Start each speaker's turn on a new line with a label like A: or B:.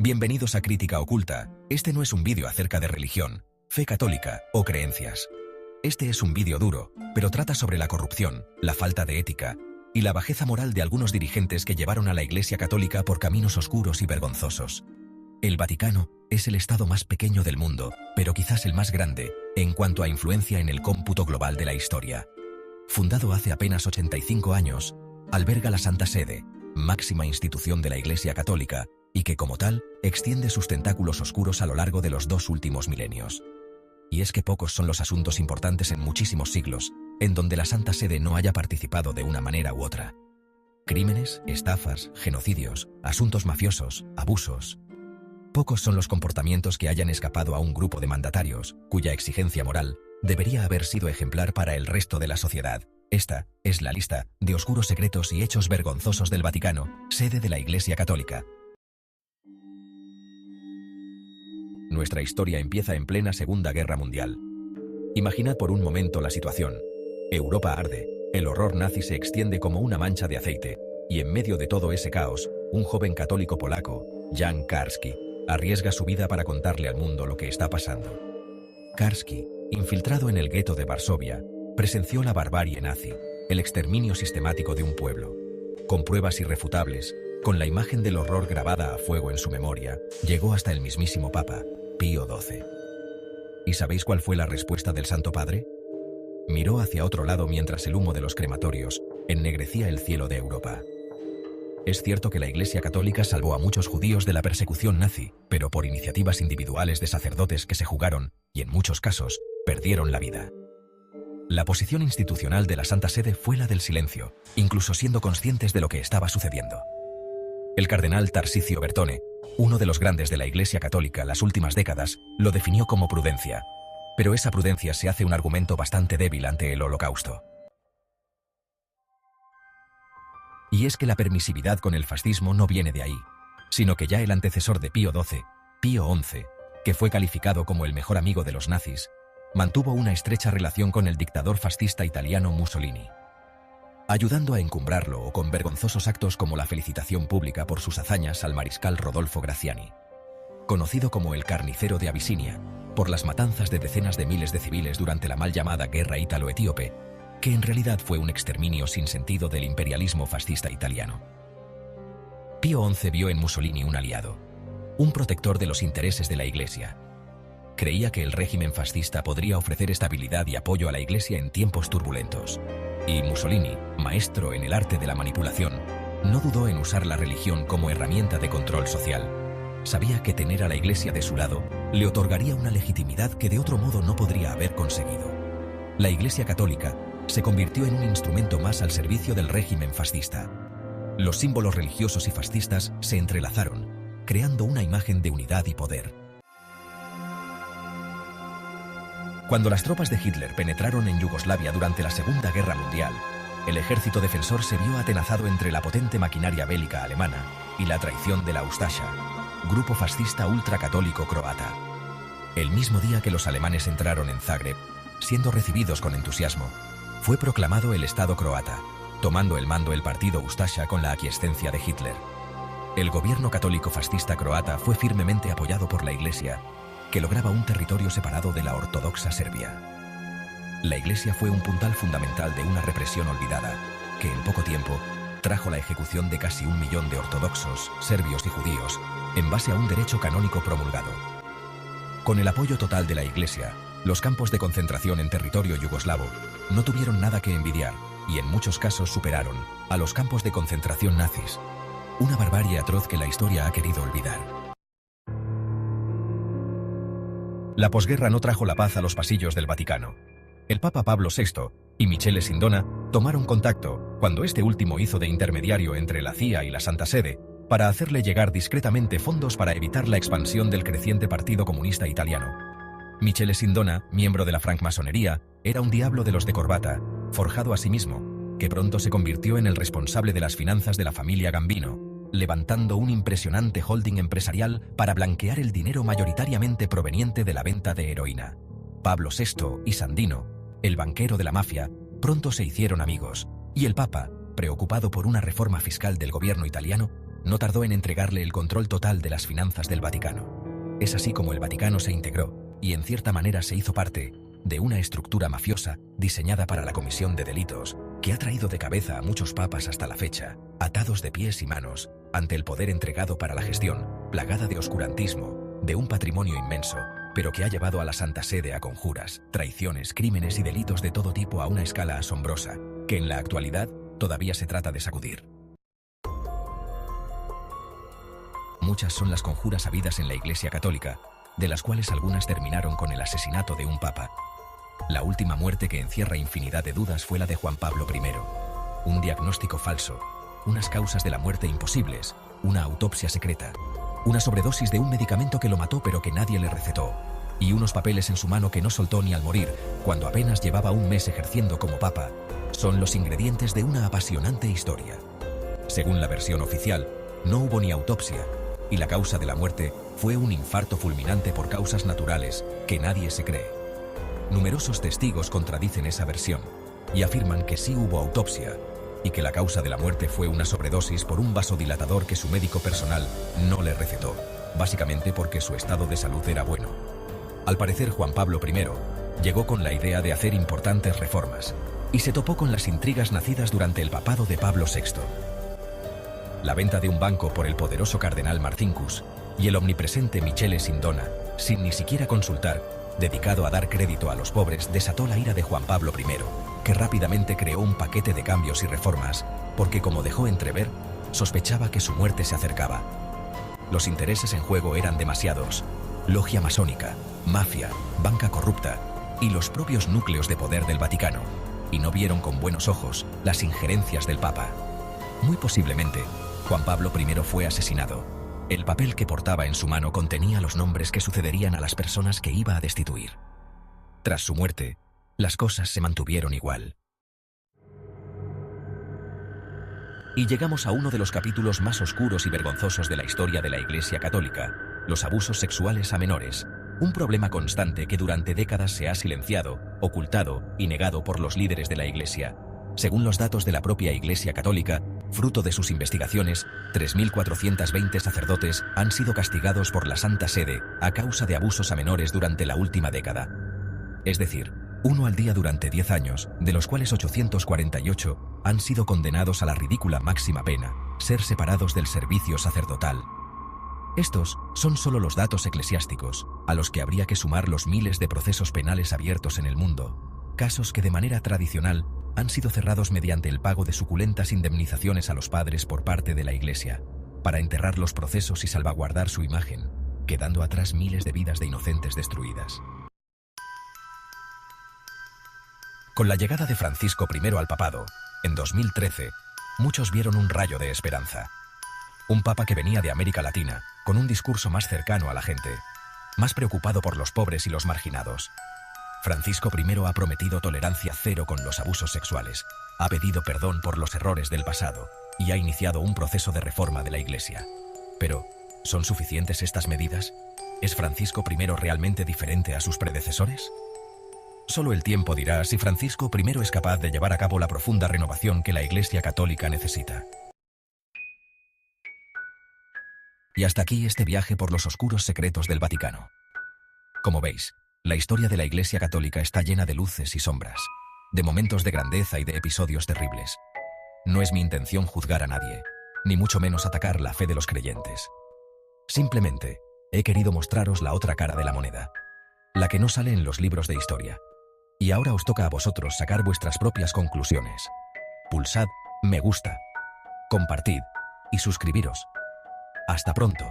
A: Bienvenidos a Crítica Oculta. Este no es un vídeo acerca de religión, fe católica o creencias. Este es un vídeo duro, pero trata sobre la corrupción, la falta de ética y la bajeza moral de algunos dirigentes que llevaron a la Iglesia Católica por caminos oscuros y vergonzosos. El Vaticano es el estado más pequeño del mundo, pero quizás el más grande, en cuanto a influencia en el cómputo global de la historia. Fundado hace apenas 85 años, alberga la Santa Sede, máxima institución de la Iglesia Católica, y que como tal, extiende sus tentáculos oscuros a lo largo de los 2 últimos milenios. Y es que pocos son los asuntos importantes en muchísimos siglos, en donde la Santa Sede no haya participado de una manera u otra. Crímenes, estafas, genocidios, asuntos mafiosos, abusos. Pocos son los comportamientos que hayan escapado a un grupo de mandatarios, cuya exigencia moral debería haber sido ejemplar para el resto de la sociedad. Esta es la lista de oscuros secretos y hechos vergonzosos del Vaticano, sede de la Iglesia Católica. Nuestra historia empieza en plena Segunda Guerra Mundial. Imaginad por un momento la situación. Europa arde, el horror nazi se extiende como una mancha de aceite, y en medio de todo ese caos, un joven católico polaco, Jan Karski, arriesga su vida para contarle al mundo lo que está pasando. Karski, infiltrado en el gueto de Varsovia, presenció la barbarie nazi, el exterminio sistemático de un pueblo. Con pruebas irrefutables, con la imagen del horror grabada a fuego en su memoria, llegó hasta el mismísimo Papa, Pío XII. ¿Y sabéis cuál fue la respuesta del Santo Padre? Miró hacia otro lado mientras el humo de los crematorios ennegrecía el cielo de Europa. Es cierto que la Iglesia Católica salvó a muchos judíos de la persecución nazi, pero por iniciativas individuales de sacerdotes que se jugaron, y en muchos casos, perdieron la vida. La posición institucional de la Santa Sede fue la del silencio, incluso siendo conscientes de lo que estaba sucediendo. El cardenal Tarcisio Bertone, uno de los grandes de la Iglesia Católica las últimas décadas, lo definió como prudencia. Pero esa prudencia se hace un argumento bastante débil ante el Holocausto. Y es que la permisividad con el fascismo no viene de ahí, sino que ya el antecesor de Pío XII, Pío XI, que fue calificado como el mejor amigo de los nazis, mantuvo una estrecha relación con el dictador fascista italiano Mussolini, ayudando a encumbrarlo o con vergonzosos actos como la felicitación pública por sus hazañas al mariscal Rodolfo Graziani, conocido como el carnicero de Abisinia, por las matanzas de decenas de miles de civiles durante la mal llamada Guerra Ítalo-Etíope, que en realidad fue un exterminio sin sentido del imperialismo fascista italiano. Pío XI vio en Mussolini un aliado, un protector de los intereses de la Iglesia. Creía que el régimen fascista podría ofrecer estabilidad y apoyo a la Iglesia en tiempos turbulentos. Y Mussolini, maestro en el arte de la manipulación, no dudó en usar la religión como herramienta de control social. Sabía que tener a la Iglesia de su lado le otorgaría una legitimidad que de otro modo no podría haber conseguido. La Iglesia Católica se convirtió en un instrumento más al servicio del régimen fascista. Los símbolos religiosos y fascistas se entrelazaron, creando una imagen de unidad y poder. Cuando las tropas de Hitler penetraron en Yugoslavia durante la Segunda Guerra Mundial, el ejército defensor se vio atenazado entre la potente maquinaria bélica alemana y la traición de la Ustasha, grupo fascista ultracatólico croata. El mismo día que los alemanes entraron en Zagreb, siendo recibidos con entusiasmo, fue proclamado el Estado croata, tomando el mando el partido Ustasha con la aquiescencia de Hitler. El gobierno católico fascista croata fue firmemente apoyado por la Iglesia, que lograba un territorio separado de la ortodoxa Serbia. La Iglesia fue un puntal fundamental de una represión olvidada, que en poco tiempo trajo la ejecución de casi 1 millón de ortodoxos, serbios y judíos, en base a un derecho canónico promulgado. Con el apoyo total de la Iglesia, los campos de concentración en territorio yugoslavo no tuvieron nada que envidiar y en muchos casos superaron a los campos de concentración nazis, una barbarie atroz que la historia ha querido olvidar. La posguerra no trajo la paz a los pasillos del Vaticano. El Papa Pablo VI y Michele Sindona tomaron contacto cuando este último hizo de intermediario entre la CIA y la Santa Sede para hacerle llegar discretamente fondos para evitar la expansión del creciente Partido Comunista Italiano. Michele Sindona, miembro de la francmasonería, era un diablo de los de corbata, forjado a sí mismo, que pronto se convirtió en el responsable de las finanzas de la familia Gambino, levantando un impresionante holding empresarial para blanquear el dinero mayoritariamente proveniente de la venta de heroína. Pablo VI y Sandino, el banquero de la mafia, pronto se hicieron amigos, y el Papa, preocupado por una reforma fiscal del gobierno italiano, no tardó en entregarle el control total de las finanzas del Vaticano. Es así como el Vaticano se integró, y en cierta manera se hizo parte, de una estructura mafiosa diseñada para la comisión de delitos, que ha traído de cabeza a muchos papas hasta la fecha, atados de pies y manos, ante el poder entregado para la gestión, plagada de oscurantismo, de un patrimonio inmenso, pero que ha llevado a la Santa Sede a conjuras, traiciones, crímenes y delitos de todo tipo a una escala asombrosa, que en la actualidad todavía se trata de sacudir. Muchas son las conjuras habidas en la Iglesia Católica, de las cuales algunas terminaron con el asesinato de un papa. La última muerte que encierra infinidad de dudas fue la de Juan Pablo I. Un diagnóstico falso, unas causas de la muerte imposibles, una autopsia secreta, una sobredosis de un medicamento que lo mató pero que nadie le recetó, y unos papeles en su mano que no soltó ni al morir, cuando apenas llevaba un mes ejerciendo como papa, son los ingredientes de una apasionante historia. Según la versión oficial, no hubo ni autopsia, y la causa de la muerte fue un infarto fulminante por causas naturales que nadie se cree. Numerosos testigos contradicen esa versión y afirman que sí hubo autopsia y que la causa de la muerte fue una sobredosis por un vasodilatador que su médico personal no le recetó, básicamente porque su estado de salud era bueno. Al parecer, Juan Pablo I llegó con la idea de hacer importantes reformas y se topó con las intrigas nacidas durante el papado de Pablo VI. La venta de un banco por el poderoso cardenal Marcinkus y el omnipresente Michele Sindona, sin ni siquiera consultar, dedicado a dar crédito a los pobres, desató la ira de Juan Pablo I, que rápidamente creó un paquete de cambios y reformas, porque como dejó entrever, sospechaba que su muerte se acercaba. Los intereses en juego eran demasiados: logia masónica, mafia, banca corrupta y los propios núcleos de poder del Vaticano, y no vieron con buenos ojos las injerencias del Papa. Muy posiblemente, Juan Pablo I fue asesinado. El papel que portaba en su mano contenía los nombres que sucederían a las personas que iba a destituir. Tras su muerte, las cosas se mantuvieron igual. Y llegamos a uno de los capítulos más oscuros y vergonzosos de la historia de la Iglesia Católica: los abusos sexuales a menores, un problema constante que durante décadas se ha silenciado, ocultado y negado por los líderes de la Iglesia. Según los datos de la propia Iglesia Católica, fruto de sus investigaciones, 3.420 sacerdotes han sido castigados por la Santa Sede a causa de abusos a menores durante la última década. Es decir, uno al día durante 10 años, de los cuales 848 han sido condenados a la ridícula máxima pena: ser separados del servicio sacerdotal. Estos son solo los datos eclesiásticos, a los que habría que sumar los miles de procesos penales abiertos en el mundo, casos que de manera tradicional han sido cerrados mediante el pago de suculentas indemnizaciones a los padres por parte de la Iglesia, para enterrar los procesos y salvaguardar su imagen, quedando atrás miles de vidas de inocentes destruidas. Con la llegada de Francisco I al papado, en 2013, muchos vieron un rayo de esperanza. Un papa que venía de América Latina, con un discurso más cercano a la gente, más preocupado por los pobres y los marginados. Francisco I ha prometido tolerancia cero con los abusos sexuales, ha pedido perdón por los errores del pasado y ha iniciado un proceso de reforma de la Iglesia. Pero, ¿son suficientes estas medidas? ¿Es Francisco I realmente diferente a sus predecesores? Solo el tiempo dirá si Francisco I es capaz de llevar a cabo la profunda renovación que la Iglesia Católica necesita. Y hasta aquí este viaje por los oscuros secretos del Vaticano. Como veis, la historia de la Iglesia Católica está llena de luces y sombras, de momentos de grandeza y de episodios terribles. No es mi intención juzgar a nadie, ni mucho menos atacar la fe de los creyentes. Simplemente, he querido mostraros la otra cara de la moneda, la que no sale en los libros de historia. Y ahora os toca a vosotros sacar vuestras propias conclusiones. Pulsad me gusta, compartid y suscribiros. Hasta pronto.